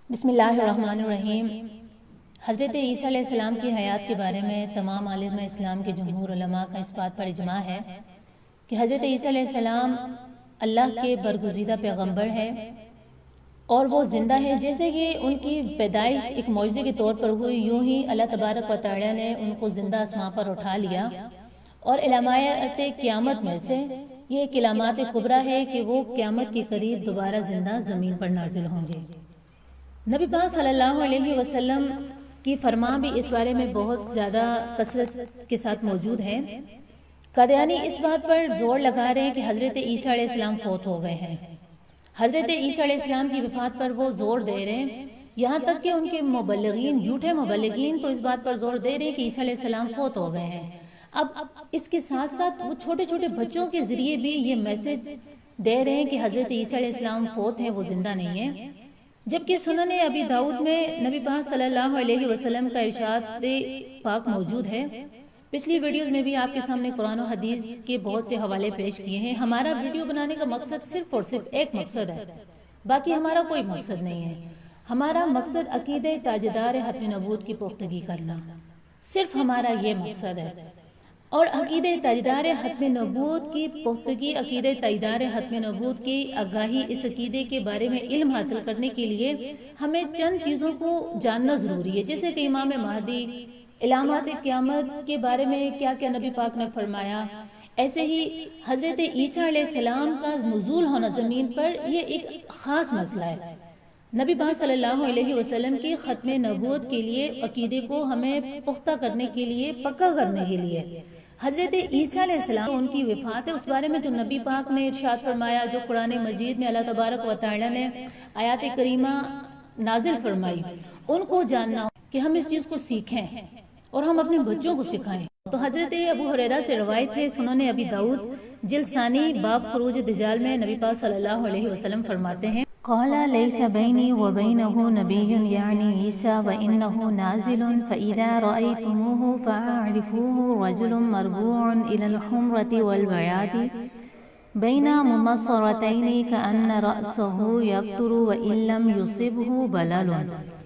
بسم اللہ الرحمن الرحیم۔ حضرت عیسیٰ علیہ السلام کی حیات کے بارے میں تمام عالم اسلام کے جمہور علماء کا اس بات پر اجماع ہے کہ حضرت عیسیٰ علیہ السلام اللہ کے برگزیدہ پیغمبر ہے اور وہ زندہ ہے۔ جیسے کہ ان کی پیدائش ایک معجزے کے طور پر ہوئی، یوں ہی اللہ تبارک و تعالی نے ان کو زندہ آسمان پر اٹھا لیا، اور علامات قیامت میں سے یہ ایک علامات کبریٰ ہے کہ وہ قیامت کے قریب دوبارہ زندہ زمین پر نازل ہوں گے۔ نبی پاک صلی اللہ علیہ وسلم کی فرمان بھی اس بارے میں بہت زیادہ کثرت کے ساتھ موجود ہے۔ قادیانی اس بات پر زور لگا رہے ہیں کہ حضرت عیسیٰ علیہ السلام فوت ہو گئے ہیں۔ حضرت عیسیٰ علیہ السلام کی وفات پر وہ زور دے رہے ہیں، یہاں تک کہ ان کے مبلغین، جھوٹے مبلغین تو اس بات پر زور دے رہے ہیں کہ عیسیٰ علیہ السلام فوت ہو گئے ہیں۔ اب اس کے ساتھ ساتھ وہ چھوٹے چھوٹے بچوں کے ذریعے بھی یہ میسج دے رہے ہیں کہ حضرت عیسیٰ علیہ السلام فوت ہیں، وہ زندہ نہیں ہیں۔ جبکہ سنن ابی داؤد میں نبی پاک صلی اللہ علیہ وسلم کا ارشاد پاک موجود ہے۔ پچھلی ویڈیوز میں بھی آپ کے سامنے قرآن و حدیث کے بہت سے حوالے پیش کیے ہیں۔ ہمارا ویڈیو بنانے کا مقصد صرف اور صرف ایک مقصد ہے، باقی ہمارا کوئی مقصد نہیں ہے۔ ہمارا مقصد عقیدہ تاجدار ختم نبوت کی پختگی کرنا، صرف ہمارا یہ مقصد ہے۔ اور عقیدہ تاجدار ختم نبوت کی پختگی، عقیدہ تاجدار ختم نبوت کی آگاہی، اس عقیدے کے بارے میں علم حاصل کرنے کے لیے ہمیں چند چیزوں کو جاننا ضروری ہے، جیسے کہ امام مہدی، علامات قیامت کے بارے میں کیا کیا نبی پاک نے فرمایا، ایسے ہی حضرت عیسیٰ علیہ السلام کا نزول ہونا زمین پر، یہ ایک خاص مسئلہ ہے۔ نبی پاک صلی اللہ علیہ وسلم کی ختم نبوت کے لیے عقیدے کو ہمیں پختہ کرنے کے لیے، پکا کرنے کے لیے حضرت عیسیٰ علیہ السلام ان کی وفات ہے، اس بارے میں جو نبی پاک نے ارشاد فرمایا، جو قرآن مجید میں اللہ تبارک و تعالی نے آیات کریمہ نازل فرمائی، ان کو جاننا کہ ہم اس چیز کو سیکھیں اور ہم اپنے بچوں کو سکھائیں۔ تو حضرت ابو ہریرہ سے روایت ہے، سنن ابی داؤد جلد ثانی باب خروج دجال میں نبی پاک صلی اللہ علیہ وسلم فرماتے ہیں، قال ليس بيني وبينه نبي يعني عيسى وإنه نازل فإذا رأيتموه فأعرفوه رجل مربوع إلى الحمرة والبياض بين ممصرتين كأن رأسه يقطر وإن لم يصبه بلل۔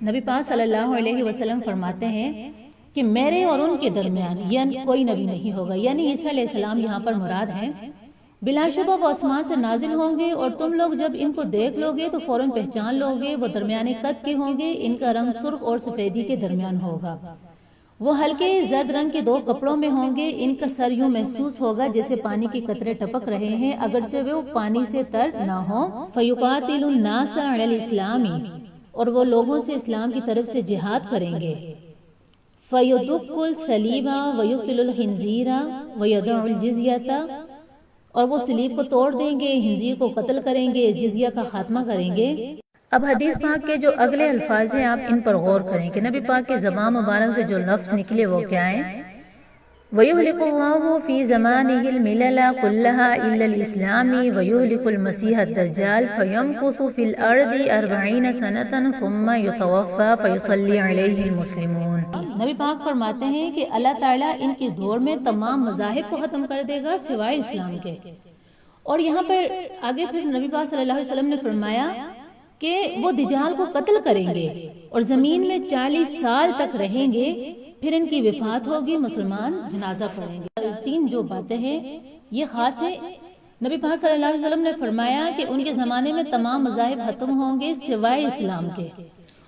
نبی پاک صلی اللہ علیہ وسلم فرماتے ہیں کہ میرے اور ان کے درمیان یعنی کوئی نبی نہیں ہوگا، یعنی عیسیٰ علیہ السلام یہاں پر مراد ہیں۔ بلا شبہ وہ آسمان سے نازل ہوں گے اور تم لوگ جب ان کو دیکھ لو گے تو فوراً پہچان لو گے، وہ درمیانے قد کے ہوں گے، ان کا رنگ سرخ اور سفیدی کے درمیان ہوگا، وہ ہلکے زرد رنگ کے دو کپڑوں میں ہوں گے، ان کا سر یوں محسوس ہوگا جیسے پانی کے قطرے ٹپک رہے ہیں اگرچہ وہ پانی سے تر نہ ہوں۔ فَيُقَاتِلُ النَّاسَ عَلَى الْإِسْلَامِ، اور وہ لوگوں سے اسلام کی طرف سے جہاد کریں گے۔ فَيُدُقُّ الصَّلِيبَ وَيُقْتِلُ الْخِنزِيرَ وَيَدَعُ الْجِزْيَةَ، اور وہ صلیب کو توڑ دیں گے، خنزیر کو قتل کریں گے، جزیہ کا خاتمہ کریں گے۔ اب حدیث پاک کے جو اگلے الفاظ ہیں آپ ان پر غور کریں کہ نبی پاک کے زبان مبارک سے جو لفظ نکلے وہ کیا ہیں۔ وَيُهْلِكُ اللَّهُ فِي زَمَانِهِ الْمِلَلَ كُلَّهَا إِلَّا الْإِسْلَامِ وَيُهْلِكُ الْمَسِيحَ الدَّجَّالَ فَيَمْكُثُ فِي الْأَرْضِ 40 سَنَةً ثُمَّ يُتَوَفَّى فَيُصَلِّي عَلَيْهِ الْمُسْلِمُونَ۔ نبی پاک فرماتے ہیں کہ اللہ تعالیٰ ان کے دور میں تمام مذاہب کو ختم کر دے گا سوائے اسلام کے۔ اور یہاں پر آگے پھر نبی پاک صلی اللہ علیہ وسلم نے فرمایا کہ وہ دجال کو قتل کریں گے اور زمین میں 40 سال تک رہیں گے، پھر ان کی وفات ہوگی، مسلمان جنازہ پڑھیں گے۔ تین جو باتیں ہیں یہ خاص ہے۔ نبی پاک صلی اللہ علیہ وسلم نے فرمایا کہ ان کے زمانے میں تمام مذاہب ختم ہوں گے سوائے اسلام کے۔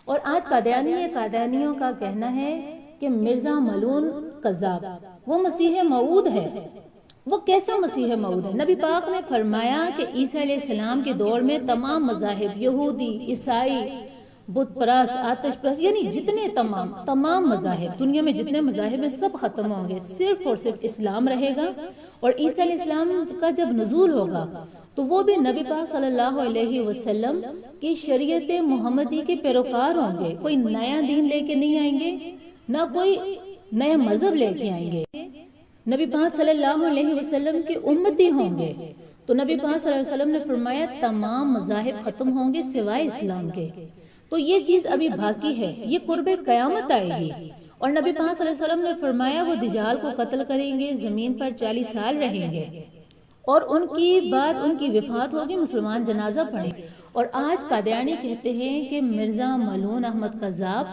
اور آج قادیانیوں کا کہنا ہے کہ مرزا ملعون کذاب وہ مسیح موعود ہے۔ وہ کیسا مسیح موعود ہے؟ نبی پاک نے فرمایا کہ عیسیٰ علیہ السلام کے دور میں تمام مذاہب، یہودی، عیسائی، بت پرست، آتش پرست، یعنی جتنے تمام مذاہب، دنیا میں جتنے مذاہب ہیں سب ختم ہوں گے، صرف اور صرف اسلام رہے گا۔ اور عیسیٰ علیہ السلام کا جب نزول ہوگا تو وہ بھی نبی پاک صلی اللہ علیہ وسلم کی شریعت محمدی کے پیروکار ہوں گے، کوئی نیا دین لے کے نہیں آئیں گے، نہ کوئی نیا مذہب لے کے آئیں گے، نبی پاک صلی اللہ علیہ وسلم کے امتی ہوں گے۔ تو نبی پاک صلی اللہ علیہ وسلم نے فرمایا تمام مذاہب ختم ہوں گے سوائے اسلام کے۔ تو یہ چیز ابھی باقی ہے، یہ قرب قیامت آئے گی۔ اور نبی پاک صلی اللہ علیہ وسلم نے فرمایا وہ دجال کو قتل کریں گے، زمین پر 40 سال رہیں گے، اور ان کی بعد ان کی وفات ہوگی، مسلمان جنازہ پڑھیں۔ اور آج قادیانی کہتے ہیں کہ مرزا ملعون احمد قذاب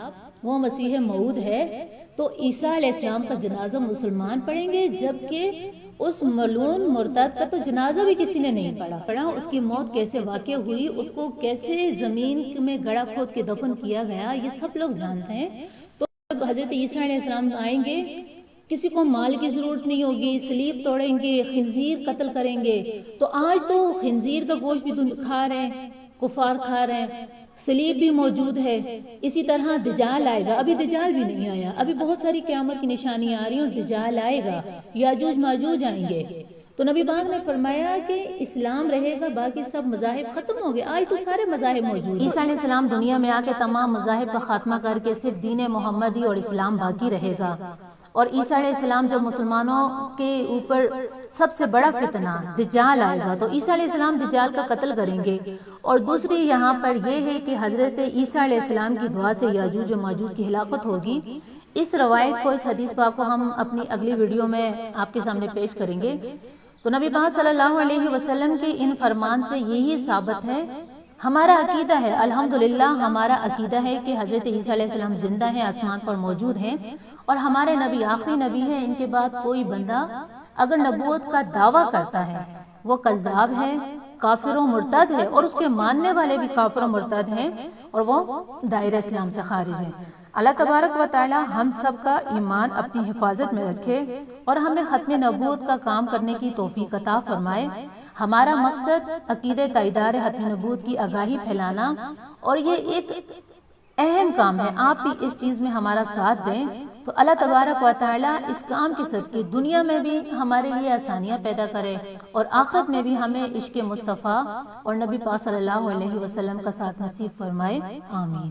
وہ مسیح موعود ہے، تو عیسیٰ علیہ السلام کا جنازہ مسلمان پڑھیں گے، جبکہ اس ملعون مرتد کا تو جنازہ بھی کسی نے نہیں پڑھا۔ اس کی موت کیسے واقع ہوئی، اس کو کیسے زمین میں گڑھا کھود کے دفن کیا گیا، یہ سب لوگ جانتے ہیں۔ تو جب حضرت عیسیٰ علیہ السلام آئیں گے، کسی کو مال کی ضرورت نہیں ہوگی، صلیب توڑیں گے، خنزیر قتل کریں گے۔ تو آج تو خنزیر کا گوشت بھی کھا رہے ہیں، کفار کھا رہے ہیں، صلیب بھی موجود ہے۔ اسی طرح دجال آئے گا، ابھی دجال بھی نہیں آیا، ابھی بہت ساری قیامت کی نشانیاں آ رہی ہیں، دجال آئے گا، یاجوج ماجوج آئیں گے۔ تو نبی پاک نے فرمایا کہ اسلام رہے گا، باقی سب مذاہب ختم ہو گئے۔ آج تو سارے مذاہب موجود ہیں۔ عیسیٰ علیہ السلام دنیا میں آ کے تمام مذاہب کا خاتمہ کر کے صرف دین محمدی اور اسلام باقی رہے گا۔ اور عیسیٰ علیہ السلام جب مسلمانوں کے اوپر سب سے بڑا فتنہ دجال آئے گا، تو عیسیٰ علیہ السلام دجال کا قتل کریں گے۔ اور دوسری یہاں پر یہ ہے کہ حضرت عیسیٰ علیہ السلام کی دعا سے یاجوج و ماجوج کی ہلاکت ہوگی۔ اس روایت کو، اس حدیث پاک کو ہم اپنی اگلی ویڈیو میں آپ کے سامنے پیش کریں گے۔ تو نبی پاک صلی اللہ علیہ وسلم کے ان فرمان سے یہی ثابت ہے، ہمارا عقیدہ ہے، الحمدللہ ہمارا عقیدہ ہے کہ حضرت عیسیٰ علیہ السلام زندہ ہیں، آسمان پر موجود ہیں، اور ہمارے نبی آخری نبی ہیں۔ ان کے بعد کوئی بندہ اگر نبوت کا دعویٰ کرتا ہے وہ کذاب ہے، کافر و مرتد ہے، اور اس کے ماننے والے بھی کافر و مرتد ہیں، اور وہ دائرہ اسلام سے خارج ہیں۔ اللہ تبارک و تعالی ہم سب کا ایمان اپنی حفاظت میں رکھے اور ہمیں ختم نبوت کا کام کرنے کی توفیق عطا فرمائے۔ ہمارا مقصد عقیدہ تائیدار ختم نبوت کی آگاہی پھیلانا، اور یہ ایک اہم کام ہے، آپ بھی اس چیز میں ہمارا ساتھ دیں۔ تو اللہ تبارک و تعالی اس کام کے صدقے دنیا میں بھی ہمارے لیے آسانیاں پیدا کرے، اور آخرت میں بھی ہمیں عشق مصطفیٰ اور نبی پاک صلی اللہ علیہ وسلم کا ساتھ نصیب فرمائے، آمین۔